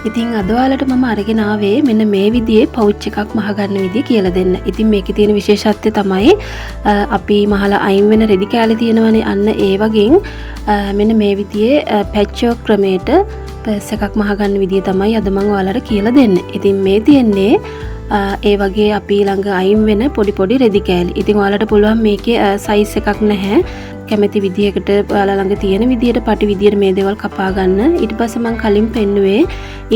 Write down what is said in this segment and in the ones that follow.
ඉතින් අද ඔයාලට මම අරගෙන ආවේ මෙන්න මේ විදිහේ පවුච් එකක් මහ ගන්න විදිය කියලා දෙන්න. ඉතින් මේකේ තියෙන විශේෂත්වය තමයි අපි මහලා අයින් වෙන රෙදි කෑලි තියෙනවනේ අන්න ඒ වගේ මෙන්න මේ විදිහේ පැච්චෝක් ක්‍රමයට පර්ස් එකක් මහ ගන්න විදිය තමයි අද මම ඔයාලට කියලා දෙන්නේ. ඉතින් මේ තියෙන්නේ ඒ වගේ අපි ළඟ අයින් වෙන පොඩි පොඩි රෙදි කෑලි. ඉතින් ඔයාලට පුළුවන් මේකේ සයිස් එකක් නැහැ. කැමති විදියකට ඔයාලා ළඟ තියෙන විදියට පටි විදියට මේ දේවල් කපා ගන්න. ඊට පස්සේ මම කලින් පෙන්නුවේ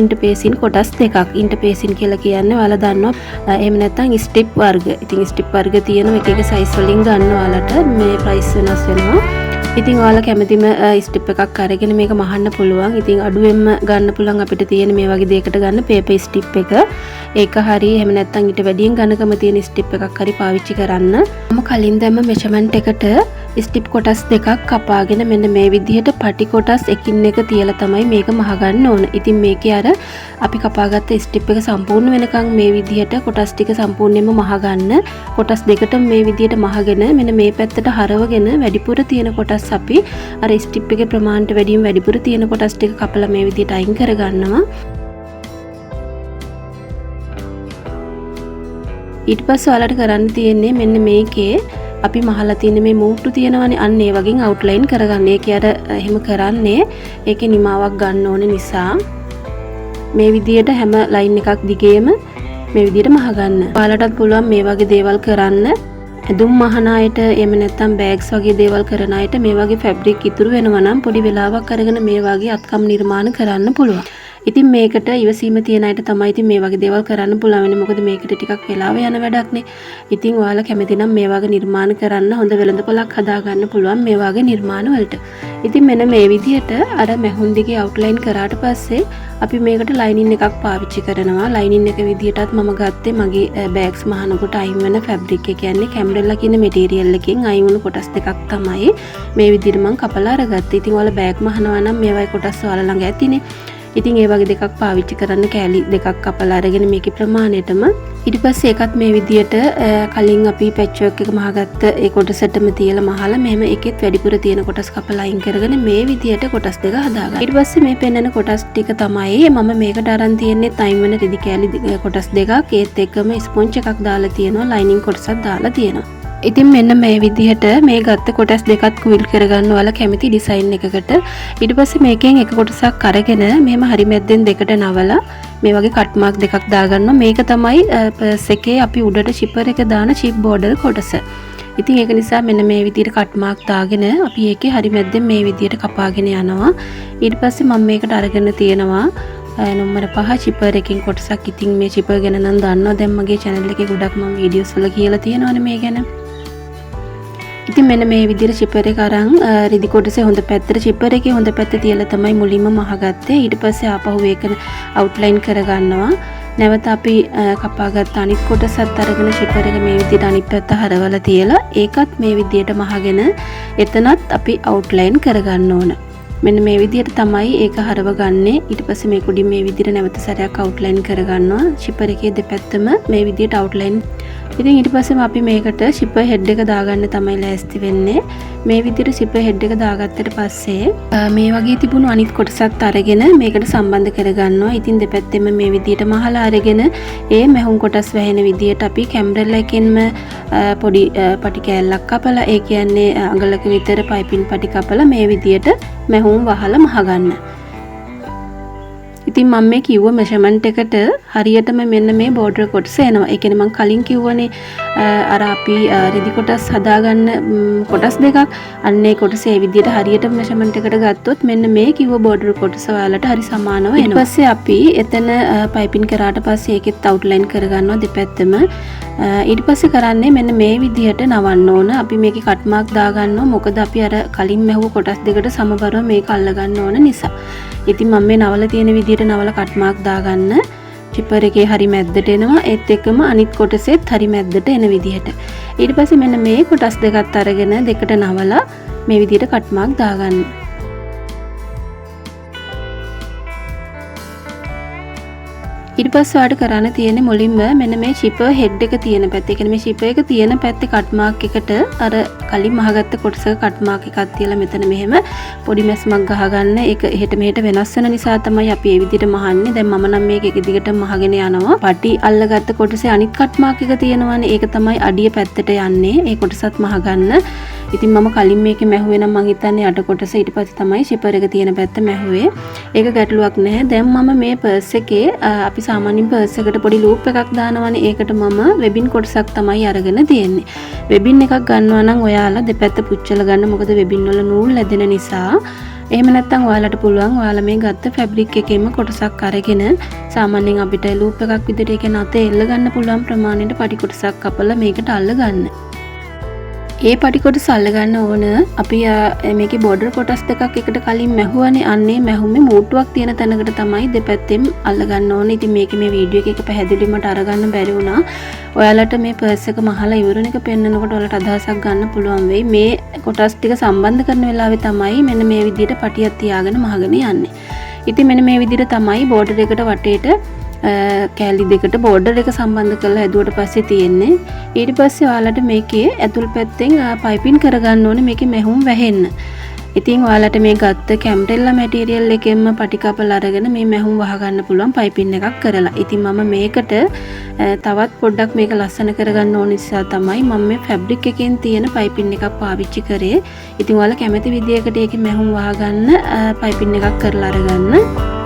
ඉන්ටර්පේසින් කොටස් දෙකක්. ඉන්ටර්පේසින් කියලා කියන්නේ ඔයාලා දන්නවා. එහෙම නැත්නම් ස්ට්‍රිප් වර්ග. ඉතින් ස්ට්‍රිප් වර්ග තියෙන එක එක සයිස් වලින් ගන්න ඔයාලට මේ ප්‍රයිස් වෙනස් වෙනවා. ඉතින් ඔයාලා කැමතිම ස්ට්‍රිප් එකක් අරගෙන මේක මහන්න පුළුවන්. ඉතින් අඩුවෙන්ම ගන්න පුළුවන් අපිට තියෙන මේ වගේ දෙයකට ගන්න පේපර් ස්ට්‍රිප් එක. ඒක හරි එහෙම නැත්නම් ඊට වැඩියෙන් ඝනකම තියෙන ස්ට්‍රිප් එකක් හරි පාවිච්චි කරන්න. මම කලින් දැම්ම මෙෂර්මන්ට් එකට ස්ට්‍රිප් කොටස් දෙකක් කපාගෙන මෙන්න මේ විදිහට පටි කොටස් එකින් එක තියලා තමයි මේක මහගන්න ඕන. ඉතින් මේකේ අර අපි කපාගත්ත ස්ට්‍රිප් එක සම්පූර්ණ වෙනකන් මේ විදිහට කොටස් ටික සම්පූර්ණයෙන්ම මහගන්න. කොටස් දෙකට මේ විදිහට මහගෙන මෙන්න මේ පැත්තට හරවගෙන වැඩිපුර තියෙන කොටස් අපි අර ස්ට්‍රිප් එකේ ප්‍රමාණයට වැඩියෙන් වැඩිපුර තියෙන කොටස් ටික කපලා මේ විදිහට අයින් කරගන්නවා. ඊට පස්සේ ඔයාලට කරන්න තියෙන්නේ මෙන්න මේකේ අපි මහලා තියෙන මේ මූට්ටු තියෙනවනේ අන්න ඒ වගේ අවුට්ලයින් කරගන්න. ඒකේ අර එහෙම කරන්නේ ඒකේ නිමාවක් ගන්න ඕනේ නිසා මේ විදියට හැම ලයින් එකක් දිගේම මේ විදියට මහගන්න. ඔයාලටත් පුළුවන් මේ වගේ දේවල් කරන්න. ඇඳුම් මහන අයට එහෙම නැත්නම් බෑග්ස් වගේ දේවල් කරන අයට මේ වගේ ෆැබ්‍රික් ඉතුරු වෙනවා නම් පොඩි වෙලාවක් අරගෙන මේ වගේ අත්කම් නිර්මාණ කරන්න පුළුවන්. ඉතින් මේකට ඉවසීම තියෙන අයට තමයි ඉතින් මේ වගේ දේවල් කරන්න පුළුවන් වෙන්නේ. මොකද මේකට ටිකක් වෙලාව යන වැඩක්නේ. ඉතින් ඔයාලා කැමති නම් මේ වගේ නිර්මාණ කරන්න හොඳ වෙළඳපොළක් හදා ගන්න පුළුවන් මේ වගේ නිර්මාණ වලට. ඉතින් මෙන්න මේ විදිහට අර මැහුන් දිගේ අවුට්ලයින් කරාට පස්සේ අපි මේකට ලයිනින් එකක් පාවිච්චි කරනවා. ලයිනින් එක විදිහටත් මම ගත්තේ මගේ බෑග්ස් මහනකොට අයින් වෙන ෆැබ්‍රික් එක කියන්නේ කැම්බරෙල්ලා කියන මැටීරියල් එකෙන් අයින් වුණු කොටස් දෙකක් තමයි මේ විදිහට මම කපලා අරගත්තේ. ඉතින් ඔයාලා බෑග් මහනවා නම් මේ වගේ කොටස් ඔයාලා ළඟ ඇතිනේ. ඉතින් ඒ වගේ දෙකක් පාවිච්චි කරන්න කෑලි දෙකක් කපලා අරගෙන මේකේ ප්‍රමාණයටම ඊට පස්සේ ඒකත් මේ විදියට කලින් අපි පැච්ච් එක මහගත්ත ඒ කොටසටම තියලා මහලා මෙහෙම එකෙත් වැඩිපුර තියෙන කොටස් කපලා අයින් කරගෙන මේ විදියට කොටස් දෙක හදාගන්න. ඊට පස්සේ මේ පෙන්නන කොටස් ටික තමයි මම මේකට අරන් තියන්නේ තයින් වෙන රෙදි කෑලි කොටස් දෙකක්. ඒත් එක්කම ස්පොන්ජ් එකක් දාලා තියෙනවා. ලයිනින් කොටසක් දාලා තියෙනවා. ඉතින් මෙන්න මේ විදිහට මේ ගත්ත කොටස් දෙකත් ක්විල් කරගන්න ඔයාලා කැමති ඩිසයින් එකකට. ඊට පස්සේ මේකෙන් එක කොටසක් අරගෙන මෙහෙම හරි මැද්දෙන් දෙකට නවලා මේ වගේ කට් මාක් දෙකක් දාගන්නවා. මේක තමයි පර්ස් එකේ අපි උඩට ෂිපර් එක දාන චිප් බෝඩර් කොටස. ඉතින් ඒක නිසා මෙන්න මේ විදිහට කට් මාක් දාගෙන අපි ඒකේ හරි මැද්දෙන් මේ විදිහට කපාගෙන යනවා. ඊට පස්සේ මම මේකට අරගෙන තියෙනවා නම්බර 5 චිපර් එකකින් කොටසක්. ඉතින් මේ චිපර් ගැන නම් දන්නවා. දැන් මගේ channel එකේ ගොඩක් මම වීඩියෝස් වල කියලා තියෙනවානේ මේ ගැන. ඉතින් මෙන්න මේ විදිහට චිපර් එක අරන් රෙදි කොටසේ හොඳ පැත්තට චිපර් එකේ හොඳ පැත්ත තියලා තමයි මුලින්ම මහගත්තේ. ඊට පස්සේ ආපහු ඒක අවුට්ලයින් කරගන්නවා. නැවත අපි කපාගත්ත අනිත් කොටසත් අරගෙන චිපර් එක මේ විදිහට අනිත් පැත්ත හරවලා තියලා ඒකත් මේ විදිහට මහගෙන එතනත් අපි අවුට්ලයින් කරගන්න ඕන. මෙන්න මේ විදිහට තමයි ඒක හරවගන්නේ. ඊට පස්සේ මේ කුඩින් මේ විදිහට නැවත සැරයක් අවුට්ලයින් කරගන්නවා. චිපර් එකේ දෙපැත්තම මේ විදිහට අවුට්ලයින්. ඉතින් ඊට පස්සේම අපි මේකට ෂිපර් හෙඩ් එක දාගන්න තමයි ලෑස්ති වෙන්නේ. මේ විදිහට ෂිපර් හෙඩ් එක දාගත්තට පස්සේ මේ වගේ තිබුණු අනිත් කොටසත් අරගෙන මේකට සම්බන්ධ කරගන්නවා. ඉතින් දෙපැත්තෙම මේ විදිහට මහලා අරගෙන ඒ මැහුම් කොටස් වැහෙන විදිහට අපි කැම්බරෙල්ලා එකෙන්ම පොඩි පටි කෑල්ලක් කපලා ඒ කියන්නේ අඟලක විතර පයිපින් පටි කපලා මේ විදිහට මැහුම් වහලා මහගන්න. ඉතින් මම මේ කිව්ව මෙෂර්මන්ට් එකට හරියටම මෙන්න මේ බෝඩර් කොටස එනවා. ඒ කියන්නේ මම කලින් කිව්වනේ අර අපි රෙදි කොටස් හදාගන්න කොටස් දෙකක්. අන්න ඒ කොටස ඒ විදිහට හරියට මෙෂර්මන්ට් එකට ගත්තොත් මෙන්න මේ කිව්ව බෝඩර් කොටස ඔයාලට හරි සමානව එනවා. ඊට පස්සේ අපි එතන පයිපින් කරාට පස්සේ ඒකෙත් අවුට්ලයින් කරගන්නවා දෙපැත්තම. ඊට පස්සේ කරන්නේ මෙන්න මේ විදිහට නවන්න ඕන. අපි මේකේ කට් මාක් දාගන්නවා. මොකද අපි අර කලින් මැහුව කොටස් දෙකට සමබරව මේක අල්ලගන්න ඕන නිසා. ඉතින් මම මේ නවල තියෙන විදිහට නවල කට් මාක් දාගන්න. චිපර් එකේ හරි මැද්දට එනවා. ඒත් එක්කම අනිත් කොටසෙත් හරි මැද්දට එන විදිහට. ඊට පස්සේ මෙන්න මේ කොටස් දෙකත් අරගෙන දෙකට නවලා මේ විදිහට කට් මාක් දාගන්න. ඊට පස්සේ ඔයාලට කරන්න තියෙන්නේ මුලින්ම මෙන්න මේ ෂිපර් හෙඩ් එක තියෙන පැත්ත. ඒ කියන්නේ මේ ෂිපර් එක තියෙන පැත්තේ කට් මාක් එකට අර කලින් මහගත්ත කොටසක කට් මාක් එකක් තියලා මෙතන මෙහෙම පොඩි මැස්මක් ගහගන්න. ඒක එහෙට මෙහෙට වෙනස් වෙන නිසා තමයි අපි මේ විදිහට මහන්නේ. දැන් මම නම් මේක එක දිගට මහගෙන යනවා. පටි අල්ලගත්ත කොටසේ අනිත් කට් මාක් එක තියෙනවානේ. ඒක තමයි අඩිය පැත්තට යන්නේ. ඒ කොටසත් මහගන්න. ඉතින් මම කලින් මේකේ මැහුවේ නම් මං හිතන්නේ යට කොටස ඊට පස්සේ තමයි ෂිපර් එක තියෙන පැත්ත මැහුවේ. ඒක ගැටලුවක් නැහැ. දැන් මම මේ පර්ස් එකේ අපි සාමාන්‍යයෙන් පර්ස් එකට පොඩි ලූප් එකක් දානවනේ. ඒකට මම වෙබින් කොටසක් තමයි අරගෙන තියෙන්නේ. වෙබින් එකක් ගන්නවා නම් ඔයාලා දෙපැත්ත පුච්චලා ගන්න. මොකද වෙබින් වල නූල් ඇදෙන නිසා. එහෙම නැත්නම් ඔයාලට පුළුවන් ඔයාලා මේ ගත්ත ෆැබ්‍රික් එකෙන්ම කොටසක් අරගෙන සාමාන්‍යයෙන් අපිට ලූප් එකක් විදිහට ඒක නැතේ එල්ල ගන්න පුළුවන් ප්‍රමාණයට පටි කොටසක් කපලා මේකට අල්ල ගන්න. ඒ පටි කොටස අල්ලගන්න ඕන. අපි මේකේ බෝඩර් කොටස් දෙකක් එකට කලින් මැහුවනේ. අන්නේ මැහුමේ මූට්ටුවක් තියෙන තැනකට තමයි දෙපැත්තෙම අල්ලගන්න ඕනේ. ඉතින් මේකේ මේ වීඩියෝ එක පැහැදිලිවම අරගන්න බැරි වුණා. ඔයාලට මේ පර්ස් එක මහලා ඉවරන එක පෙන්නනකොට ඔයාලට අදහසක් ගන්න පුළුවන් වෙයි. මේ කොටස් ටික සම්බන්ධ කරන වෙලාවේ තමයි මෙන්න මේ විදිහට පටියක් තියාගෙන මහගෙන යන්නේ. ඉතින් මෙන්න මේ විදිහට තමයි බෝඩර් එකට වටේට කෑලි දෙකට බෝඩර් එක සම්බන්ධ කරලා හැදුවට පස්සේ තියෙන්නේ. ඊට පස්සේ ඔයාලට මේකේ ඇතුල් පැත්තෙන් පයිපින් කරගන්න ඕනේ මේකේ මැහුම් වැහෙන්න. ඉතින් ඔයාලට මේ ගත්ත කැම්ටෙල්ලා මැටීරියල් එකෙන්ම පටි කපලා අරගෙන මේ මැහුම් වහ ගන්න පුළුවන් පයිපින් එකක් කරලා. ඉතින් මම මේකට තවත් පොඩ්ඩක් මේක ලස්සන කරගන්න ඕන නිසා තමයි මම මේ ෆැබ්‍රික් එකෙන් තියෙන පයිපින් එකක් පාවිච්චි කරේ. ඉතින් ඔයාලා කැමති විදියකට ඒකේ මැහුම් වහ ගන්න පයිපින් එකක් කරලා අරගන්න.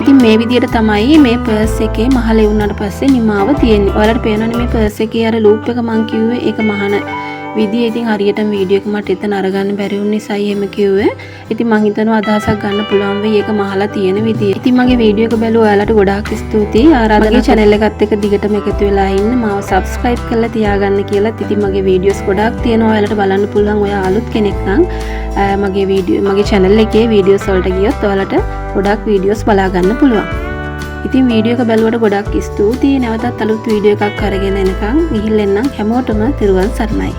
ඉතින් මේ විදිහට තමයි මේ පර්ස් එකේ මහල වුණාට පස්සේ නිමාව තියෙන්නේ. ඔයාලට පේනවනේ මේ පර්ස් එකේ අර ලූප් එක මං කිව්වේ ඒක මහන විදිය. ඉතින් හරියටම වීඩියෝ එක මට එතන අරගන්න බැරි වුණ නිසා එහෙම කිව්වේ. ඉතින් මං හිතනවා අදහසක් ගන්න පුළුවන් වෙයි ඒක මහලා තියෙන විදිය. ඉතින් මගේ වීඩියෝ එක බැලුවා ඔයාලට ගොඩාක් ස්තුතියි. ආරාධනා channel එකත් එක්ක දිගටම එකතු වෙලා ඉන්න. මාව subscribe කරලා තියාගන්න කියලා. ඉතින් මගේ වීඩියෝස් ගොඩාක් තියෙනවා ඔයාලට බලන්න පුළුවන්. ඔයා අලුත් කෙනෙක් නම් මගේ channel එකේ වීඩියෝස් වලට ගියොත් ඔයාලට ගොඩාක් වීඩියෝස් බලා ගන්න පුළුවන්. ඉතින් වීඩියෝ එක බැලුවට ගොඩාක් ස්තුතියි. නැවතත් අලුත් වීඩියෝ එකක් අරගෙන එනකන් ගිහින් එන්නම්. හැමෝටම තෙරුවන් සරණයි.